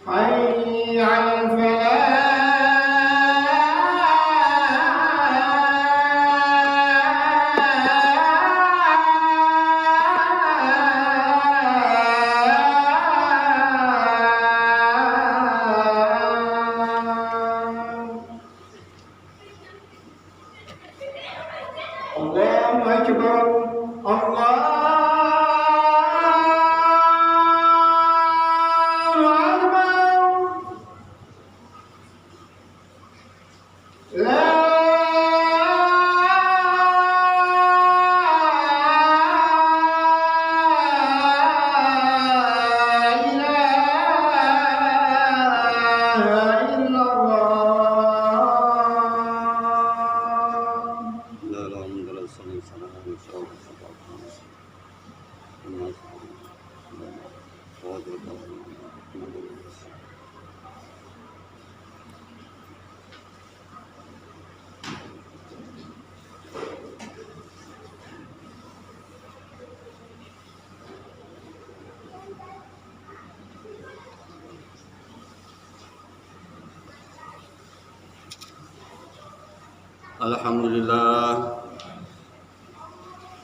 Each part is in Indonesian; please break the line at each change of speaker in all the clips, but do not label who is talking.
حي على الفلاح الله أكبر الله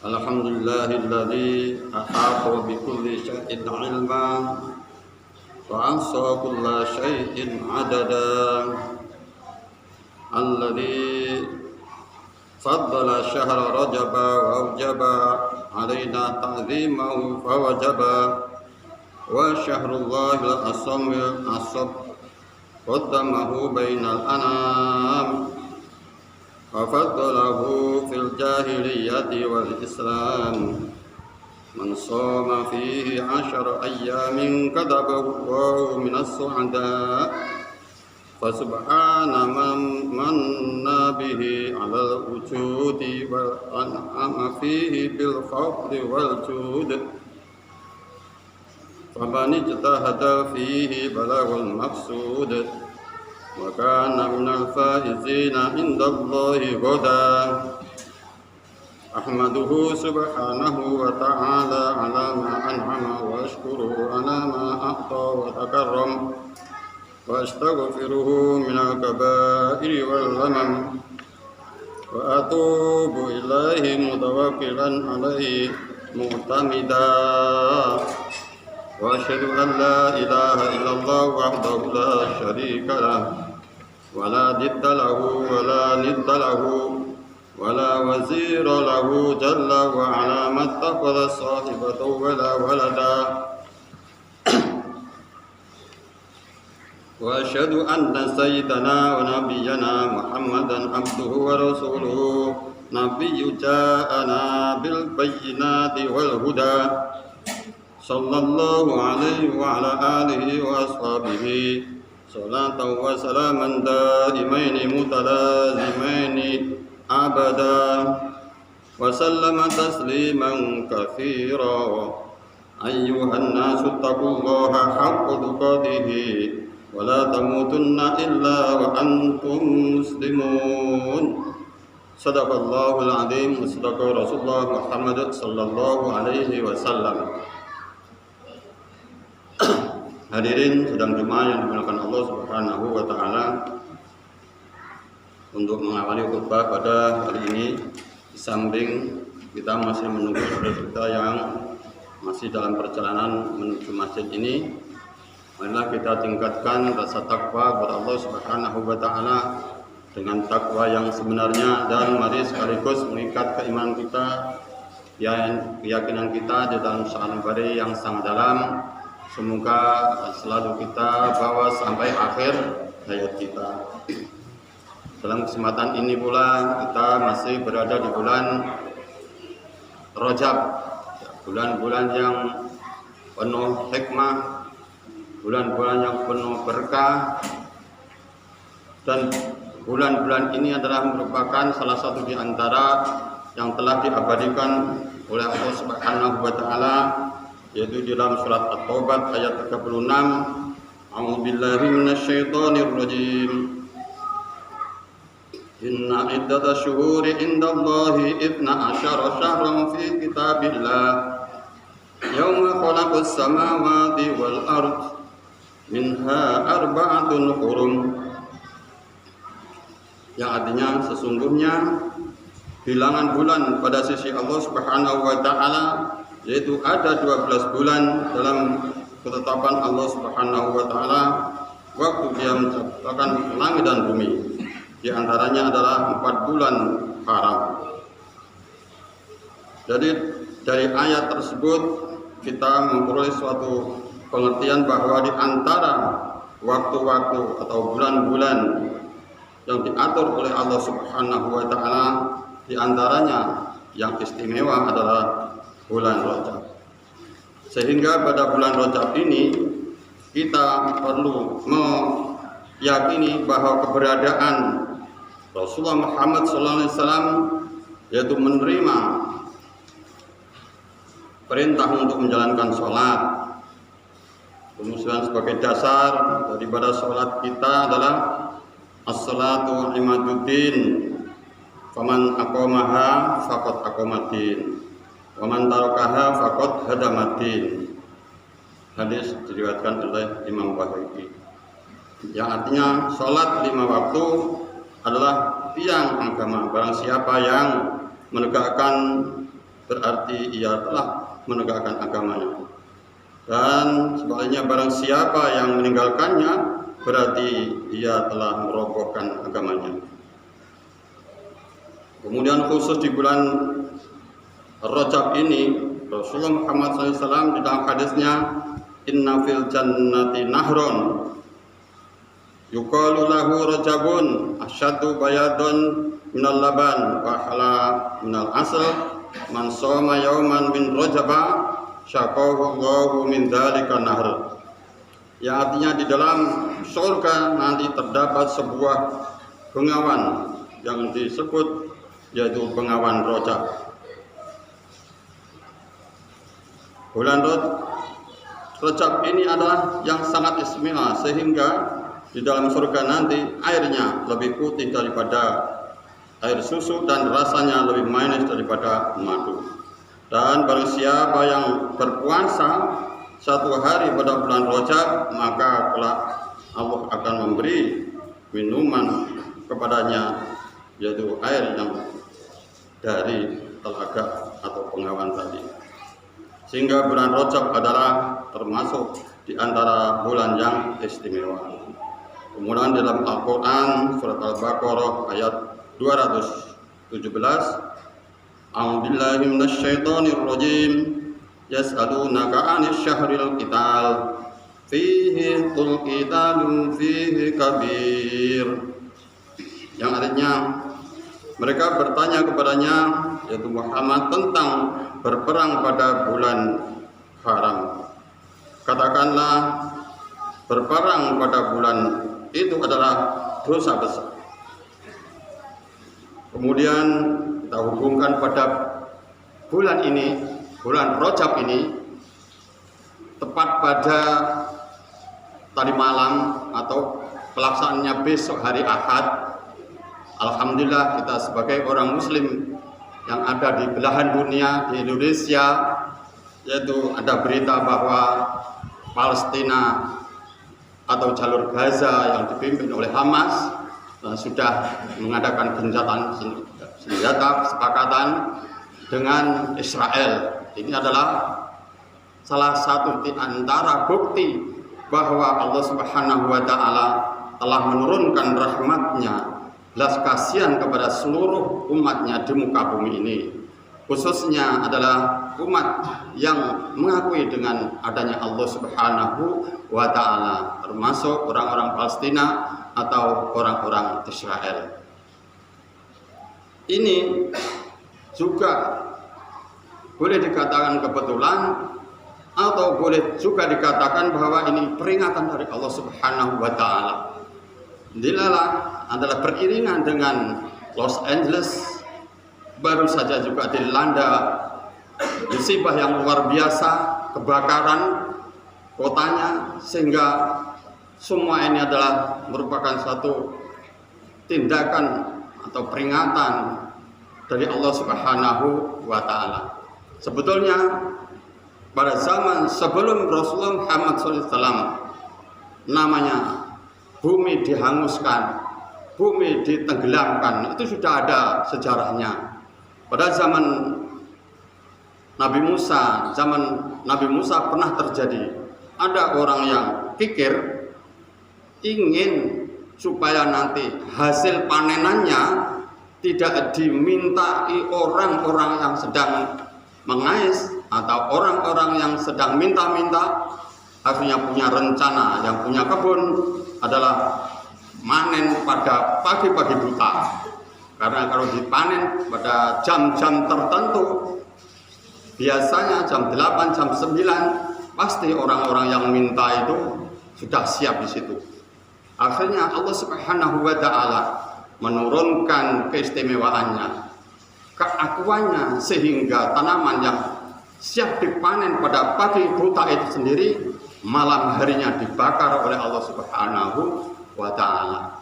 Alhamdulillahilladzi ahata bi kulli syai'in 'ilma wa ahsa kulla syai'in 'adada alladzi faddala syahra rajaba wa awjaba 'alaina ta'zimahu fa wajaba wa syahrullahil asab qaddamahu bainal anam Wafaddalahu fil jahiliyati wal islam Man soma fihi 10 ayyamin katabahu Allahu minas su'ada Fasubhana man manna bihi 'alal wujudi wa an'ama fihi bil fadli wal jud Faman ijtahada fihi balaghal maqsud wa kana minal faizina indallahi ghadan ahmaduhu subhanahu wa ta'ala ala ma an'ama wa ashkuruhu ala ma a'ta wa takarram wa astaghfiruhu minal kaba'iri wal lamam wa atubu ilaihi mutawakkilan alaihi mu'tamida wa asyhadu an la ilaha illallah wahdahu la syarika lah wa la didda lahu wa la nidda lahu wa la wazira lahu jalla wa ala mattakhadha sahibatan wa la walada wa asyhadu anna sayyidana wa nabiyyana Muhammadan abduhu wa rasuluhu nabiyyu ja'ana bil bayyinati wal huda sallallahu alaihi wa ala alihi wa ashabihi salatan wa salaman daimaini mutalazimaini abada wa sallama tasliman katsira ayyuhan nasu taqullaha haqqa tuqatih wa la tamutunna illa wa antum muslimun sadaqallahul azim wa sadaqa rasulullah Muhammad sallallahu alaihi wasallam. Hadirin sedang Jumat yang dimuliakan Allah Subhanahu wa taala. Untuk mengawali khutbah pada hari ini, di samping kita masih menunggu saudara kita yang masih dalam perjalanan menuju masjid ini, marilah kita tingkatkan rasa takwa kepada Allah Subhanahu wa taala dengan takwa yang sebenarnya, dan mari sekaligus mengikat keimanan kita, keyakinan kita di dalam sa'an bari yang sangat dalam. Semoga selalu kita bawa sampai akhir hayat kita. Dalam kesempatan ini pula kita masih berada di bulan Rajab, bulan-bulan yang penuh hikmah, bulan-bulan yang penuh berkah, dan bulan-bulan ini adalah merupakan salah satu di antara yang telah diabadikan oleh Allah Subhanahu wa taala, yaitu di dalam surat At-Taubah ayat 36. A'udzubillahi minasyaitonir rajim. Inna iddatash syuhuri indallahi 12 syahran fi kitabillah yauma khalaqas samawati wal ard minha arba'atun hurum, yang artinya sesungguhnya bilangan bulan pada sisi Allah Subhanahu wa taala yaitu ada 12 bulan dalam ketetapan Allah Subhanahu wa taala waktu Dia menciptakan langit dan bumi. Di antaranya adalah 4 bulan haram. Jadi dari ayat tersebut kita memperoleh suatu pengertian bahwa di antara waktu-waktu atau bulan-bulan yang diatur oleh Allah Subhanahu wa taala, di antaranya yang istimewa adalah bulan Rajab. Sehingga pada bulan Rajab ini kita perlu meyakini bahwa keberadaan Rasulullah Muhammad SAW yaitu menerima perintah untuk menjalankan sholat. Kemudian sebagai dasar daripada sholat kita adalah as-salatu imaduddin, faman aqamaha faqad aqamaddin, waman tarakaha faqad hadamaddin. Hadis diriwayatkan oleh Imam Bukhari, yang artinya sholat 5 waktu adalah tiang agama. Barang siapa yang menegakkan berarti ia telah menegakkan agamanya, dan sebaliknya barang siapa yang meninggalkannya berarti ia telah merobohkan agamanya. Kemudian khusus di bulan Rajab ini Rasulullah Muhammad SAW di dalam hadisnya, inna fil jannati nahron yuqalu lahu rajabun asyadu bayadun minal laban wa hala minal asl, man shoma yauman min rajaba syaqahu Allahu min dzalika nahr. Yang artinya di dalam surga nanti terdapat sebuah bengawan yang disebut yaitu bengawan Rajab. Bulan Rajab ini adalah yang sangat istimewa, sehingga di dalam surga nanti airnya lebih putih daripada air susu dan rasanya lebih manis daripada madu. Dan barang siapa yang berpuasa 1 hari pada bulan Rajab, maka kelak Allah akan memberi minuman kepadanya yaitu air yang dari telaga atau bengawan tadi. Sehingga bulan Rajab adalah termasuk di antara bulan yang istimewa. Kemudian dalam Al-Quran surat Al-Baqarah ayat 217, a'udzubillahi minasyaitonir rajim, yas'alunaka 'anil syahril qital fihi qul qitalun fihi kabir. Yang artinya mereka bertanya kepadanya yaitu Muhammad tentang berperang pada bulan haram. Katakanlah berperang pada bulan itu adalah dosa besar. Kemudian kita hubungkan pada bulan ini, bulan Rajab ini, tepat pada tadi malam atau pelaksanaannya besok hari Ahad. Alhamdulillah kita sebagai orang Muslim yang ada di belahan dunia, di Indonesia, yaitu ada berita bahwa Palestina atau jalur Gaza yang dipimpin oleh Hamas sudah mengadakan gencatan senjata kesepakatan dengan Israel. Ini adalah salah satu di antara bukti bahwa Allah Subhanahu wa taala telah menurunkan rahmatnya, belas kasihan kepada seluruh umatnya di muka bumi ini, khususnya adalah umat yang mengakui dengan adanya Allah Subhanahu wa taala, termasuk orang-orang Palestina atau orang-orang Israel. Ini juga boleh dikatakan kebetulan atau boleh juga dikatakan bahwa ini peringatan dari Allah Subhanahu wa taala. Dilalah adalah beriringan dengan Los Angeles baru saja juga dilanda musibah yang luar biasa, kebakaran kotanya, sehingga semua ini adalah merupakan satu tindakan atau peringatan dari Allah Subhanahu wa taala. Sebetulnya pada zaman sebelum Rasulullah Muhammad SAW namanya bumi dihanguskan, bumi ditenggelamkan, itu sudah ada sejarahnya. Pada zaman Nabi Musa pernah terjadi. Ada orang yang pikir ingin supaya nanti hasil panenannya tidak dimintai orang-orang yang sedang mengais atau orang-orang yang sedang minta-minta. Akhirnya punya rencana, yang punya kebun adalah manen pada pagi-pagi buta. Karena kalau dipanen pada jam-jam tertentu, biasanya jam 8, jam 9, pasti orang-orang yang minta itu sudah siap di situ. Akhirnya Allah Subhanahu wa Ta'ala menurunkan keistimewaannya, keakuannya, sehingga tanaman yang siap dipanen pada pagi buta itu sendiri malam harinya dibakar oleh Allah Subhanahu wa Ta'ala.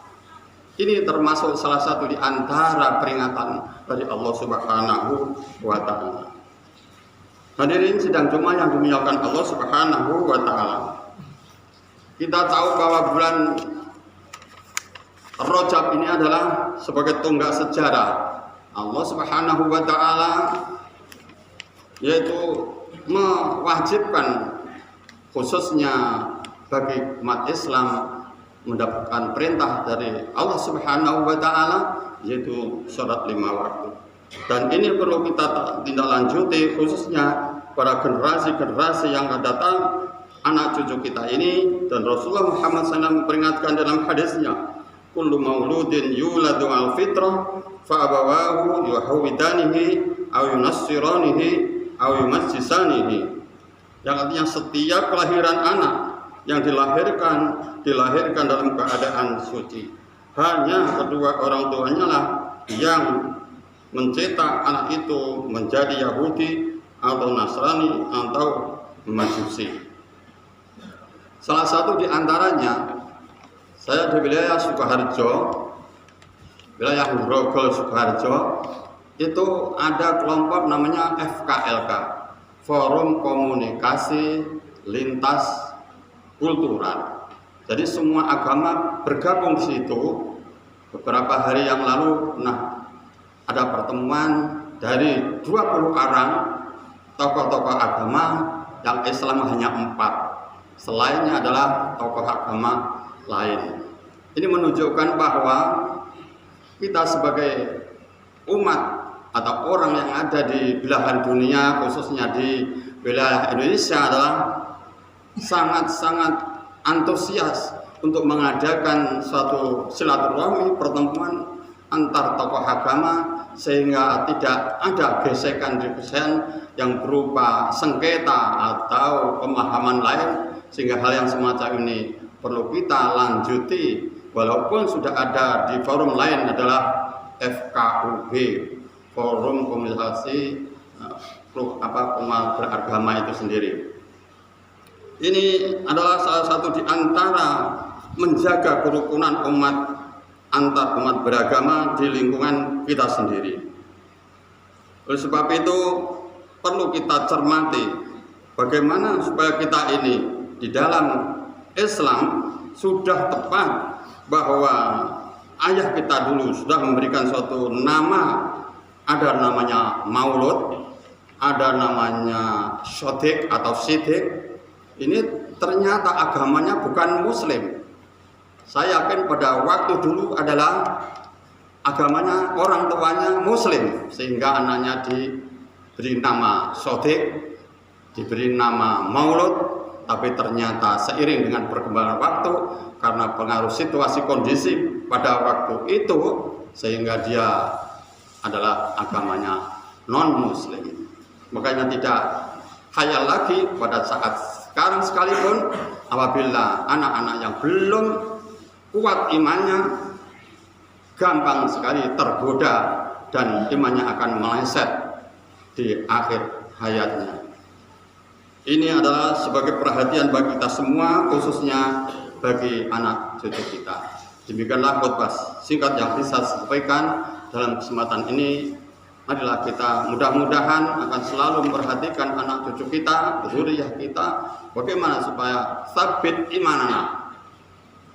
Ini termasuk salah satu di antara peringatan dari Allah Subhanahu wa Ta'ala. Hadirin sidang Jumat yang dimuliakan Allah Subhanahu wa Ta'ala. Kita tahu bahwa bulan Rajab ini adalah sebagai tonggak sejarah Allah Subhanahu wa Ta'ala, yaitu mewajibkan khususnya bagi umat Islam mendapatkan perintah dari Allah Subhanahu wa Ta'ala, yaitu sholat 5 waktu. Dan ini perlu kita tindak lanjuti, khususnya para generasi-generasi yang akan datang, anak cucu kita ini. Dan Rasulullah Muhammad SAW memperingatkan dalam hadisnya, kullu mauludin yuladu al fitrah fa abawahu yuhawidanihi aw yunassiranihi aw yumajjisanihi. Yang artinya setiap kelahiran anak yang dilahirkan dalam keadaan suci, hanya kedua orang tuanya lah yang mencetak anak itu menjadi Yahudi atau Nasrani atau Majusi. Salah satu di antaranya, saya di wilayah Sukoharjo, wilayah Grogol Sukoharjo, itu ada kelompok namanya FKLK, Forum Komunikasi Lintas Kultural. Jadi semua agama bergabung di situ. Beberapa hari yang lalu, ada pertemuan dari 20 orang tokoh-tokoh agama, yang Islam hanya 4, selainnya adalah tokoh agama lain. Ini menunjukkan bahwa kita sebagai umat atau orang yang ada di belahan dunia, khususnya di wilayah Indonesia, adalah sangat-sangat antusias untuk mengadakan suatu silaturahmi, pertemuan antar tokoh agama, sehingga tidak ada gesekan-gesekan yang berupa sengketa atau pemahaman lain, sehingga hal yang semacam ini perlu kita lanjuti, walaupun sudah ada di forum lain adalah FKUB, Forum Komunikasi Umat Beragama itu sendiri. Ini adalah salah satu di antara menjaga kerukunan umat antar umat beragama di lingkungan kita sendiri. Oleh sebab itu perlu kita cermati bagaimana supaya kita ini di dalam Islam sudah tepat bahwa ayah kita dulu sudah memberikan suatu nama, ada namanya Maulud, ada namanya Sodik atau Sidik. Ini ternyata agamanya bukan Muslim. Saya yakin pada waktu dulu adalah agamanya, orang tuanya Muslim, sehingga anaknya diberi nama Sodik, diberi nama Maulud. Tapi ternyata seiring dengan perkembangan waktu, karena pengaruh situasi kondisi pada waktu itu, sehingga dia adalah agamanya non-Muslim. Makanya tidak khayal lagi pada saat sekarang sekalipun, apabila anak-anak yang belum kuat imannya, gampang sekali tergoda dan imannya akan meleset di akhir hayatnya. Ini adalah sebagai perhatian bagi kita semua, khususnya bagi anak cucu kita. Demikianlah khutbah singkat yang bisa saya sampaikan dalam kesempatan ini. Marilah kita mudah-mudahan akan selalu memperhatikan anak cucu kita, zuriyah kita, bagaimana supaya sabit imanana,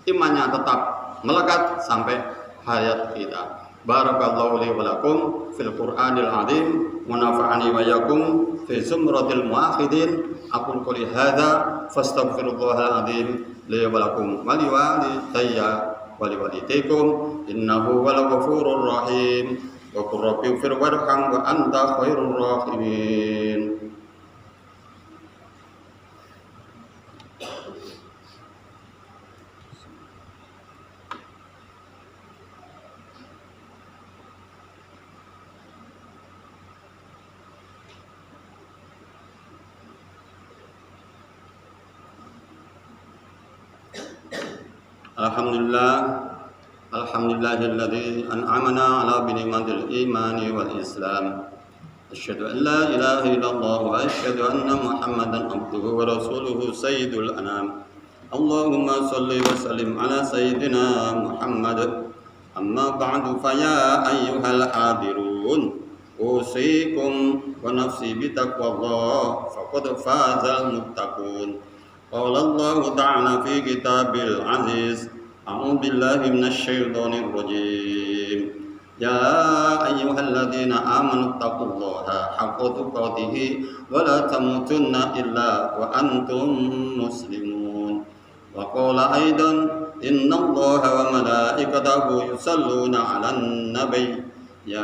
imannya tetap melekat sampai hayat kita. Barakallahu li wa lakum fil Qur'anil azim wa nafa'ani wa yakum fi zumratil muwahhidin. Aqul qouli hadza fastaghfirullahal azim li wa lakum wa li walidayya wa li walidaykum innahu wal ghafurur rahim. Wa qur rabbi ighfir warham wa anta khairur rahimin. Alhamdulillahilladzi an'amana ala binikmatil imani wal islam. Asyhadu an la ilaha illallah wa asyhadu anna Muhammadan abduhu wa rasuluhu sayyidul anam. Allahumma shalli wa sallim ala sayyidina Muhammad. Amma ba'du fa ya ayyuhal hadirun usikum wa nafsi bi taqwallah faqad fazal muttaqun. Qala Allah ta'ala fi kitabil aziz. A'udzu billahi minasy syaithanir rajim. Ya ayyuhalladzina amanu taqullaha haqqa tuqatih wa la tamutunna illa wa antum muslimun. Wa qala aidan innallaha wa malaikatahu yusalluna 'alan nabiy. Ya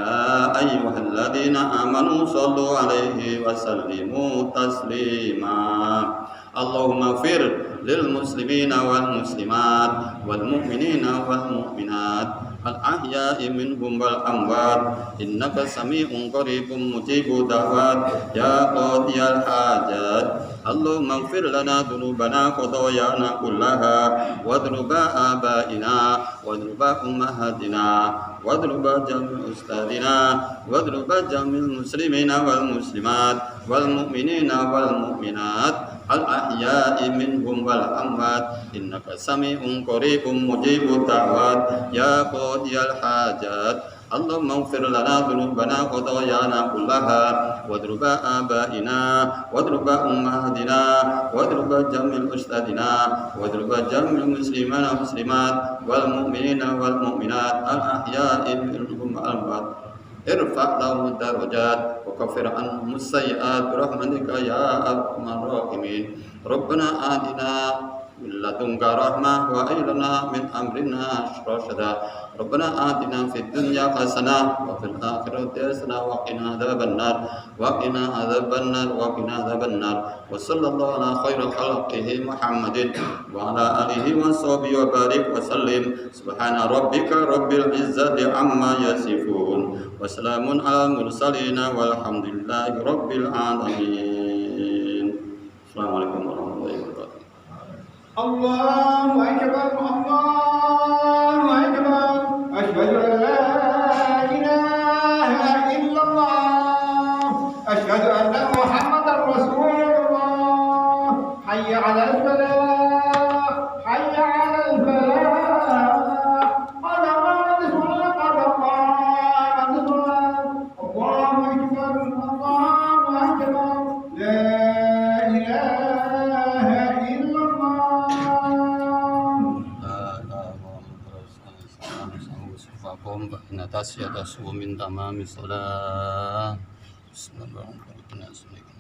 ayyuhalladzina amanu shallu 'alaihi wa sallimu taslima. Allahumma fir lil muslimina wal muslimat wal mu'minina wal mu'minat al ahya'i minhum wal amwat innaka sami'un qaribun mujibud da'wat ya qadiyal hajat. Allahumma ighfir lana dhunubana khataayana kullaha wa dhunuba abaina wa dhunuba ummahatina wa dhunuba jamil ustadina wa dhunuba jamil muslimina wal muslimat wal mu'minina wal mu'minat al ahya'i minhum wal amwat innaka sami'un qaribun mujibud da'wat ya qadiyal hajat. Allahumma ighfir lana dhunubana khataayana kullaha wa dhunuba abaina wa dhunuba ummahatina wa dhunuba jamil ustadina wa dhunuba jamil muslimina muslimat wal mu'minina wal mu'minat al ahya'i minhum wal amwat. Irfa' lahum darajat wa kaffir anhum sayyi'at bi rahmatika ya arhamar rahimin. Rabbana atina min ladunka rahmah wa hab lana min amrina rashada. Rabbana atina fid dunya hasanah wa fil akhirati hasanah wa qina adzabannar wa qina adzabannar wa qina adzabannar. Wa sallallahu ala khairil khalqihi Muhammadin wa ala alihi wa sahbihi wa barik wa sallim. Subhana rabbika rabbil izzati amma yasifun. Wassalamun ala mursalin walhamdulillahi rabbil alamin. Assalamualaikum warahmatullahi wabarakatuh.
Allahu akbar, Allahu akbar. Asyhadu an la ilaha illallah. Asyhadu anna Muhammadar Rasulullah. Hayya 'alal falah, hayya 'alal falah. Qad qamat as-salat, qad qamat as-salat. Allahu akbar, Allahu akbar. La ilaha illallah.
Atas ya atas min tamami salat. Bismillahirrahmanirrahim.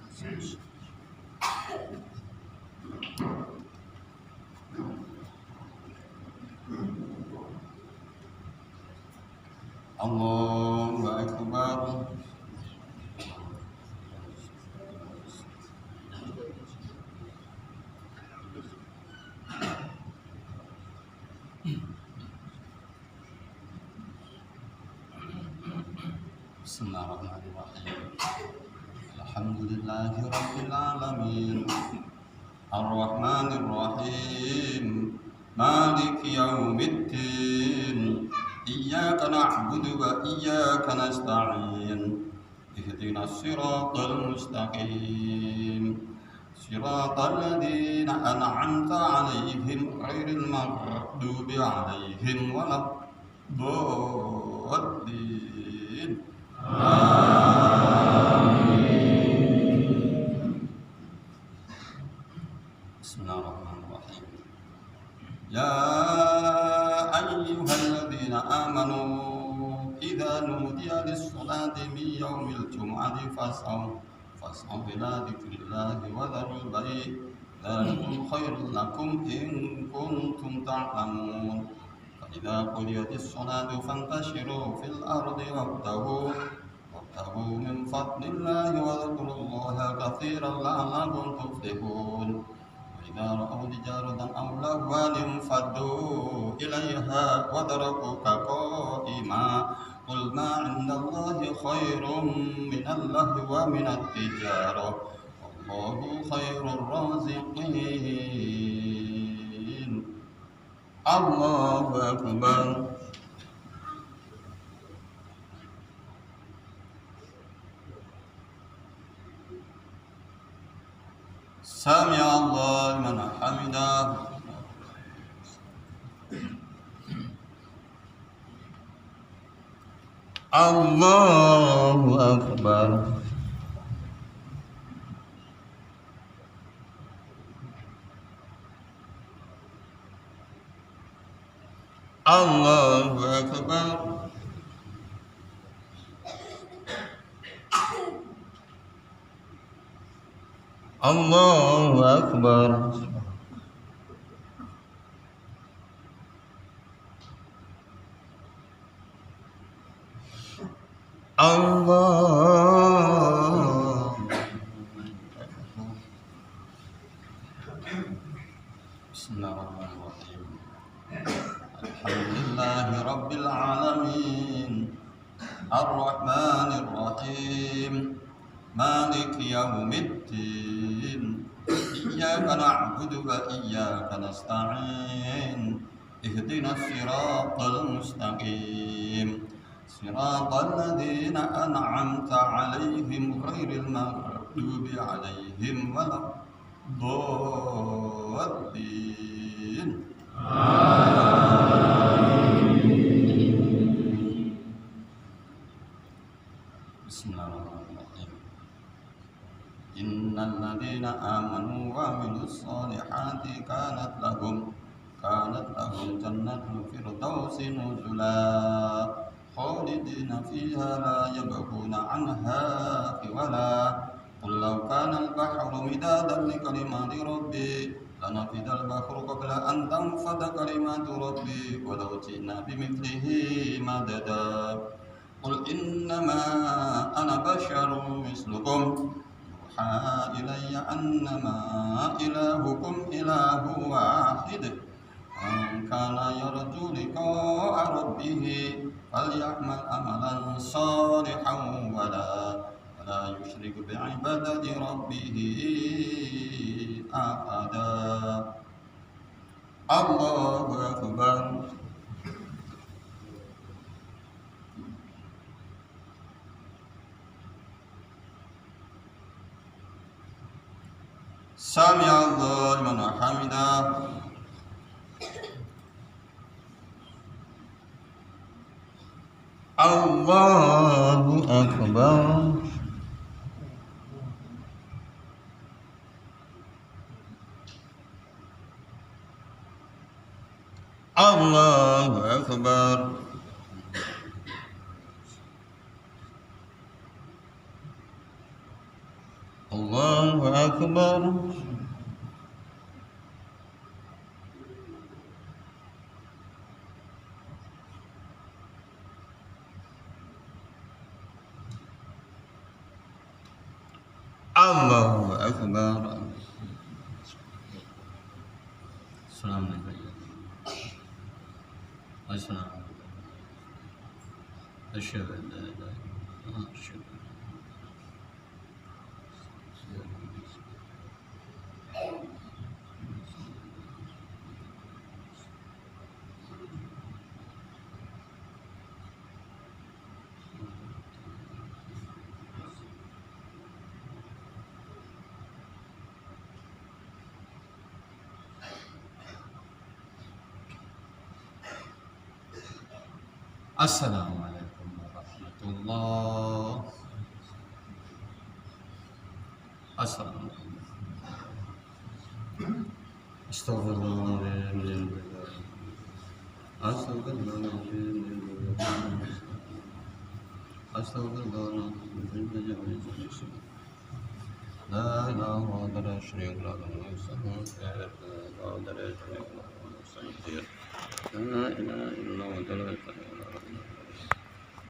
Allahu akbar. Bismillahirrahmanirrahim. Alhamdulillahi rabbil alamin. Ar-Rahmanir Rahim. Maliki yaumiddin. Iyyaka na'budu wa iyyaka nasta'in. Ihdinas siratal mustaqim. Siratal ladzina an'amta 'alaihim ghairil maghdubi 'alaihim waladdallin. Bismillahirrahmanirrahim. يا أيها الذين آمنوا إذا نودي للصلاة من يوم الجمعة فاسعوا إلى ذكر الله وذروا البيع ذلكم خير لكم إن كنتم تعلمون فإذا قضيت الصلاة فانتشروا في الأرض وابتغوا من فضل الله واذكروا الله كثيرا لعلكم تفلحون وإذا رأوا تجارة أو لهوا انفضوا إليها وتركوك قائما قل ما عند الله خير من اللهو ومن التجارة والله خير الرازقين الله أكبر سمع الله لمن حمده الله أكبر الله أكبر الله أكبر الله بسم الله الرحمن الرحيم الحمد لله رب العالمين الرحمن الرحيم مالك يوم الدين إياك نعبد وإياك نستعين اهدنا الصراط المستقيم صراط الذين أنعمت عليهم غير المغضوب عليهم ولا الضالين بسم الله الرحمن الرحيم إن الذين آمنوا وعملوا الصالحات كانت لهم جنة الفردوس نزلا خالدين فيها لا يبغون عنها حولا قل لو كان البحر مدادا لكلمات ربي لنفد البحر قبل أن تنفد كلمات ربي ولو جئنا بمثله مددا قل إنما أنا بشر مثلكم يوحى إلي أنما إلهكم إله واحد من كان يرجو لقاء ربه فليعمل عملا صالحا ولا يشرك بعبادة ربه أحدا الله أكبر سمع الله لمن حمده الله أكبر الله أكبر الله أكبر الله أكبر السلام عليكم السلام أشهد أن لا إله إلا الله أشهد السلام عليكم ورحمة الله السلام عليكم استغفر الله لا إله إلا لا شريك له لا إله إلا الله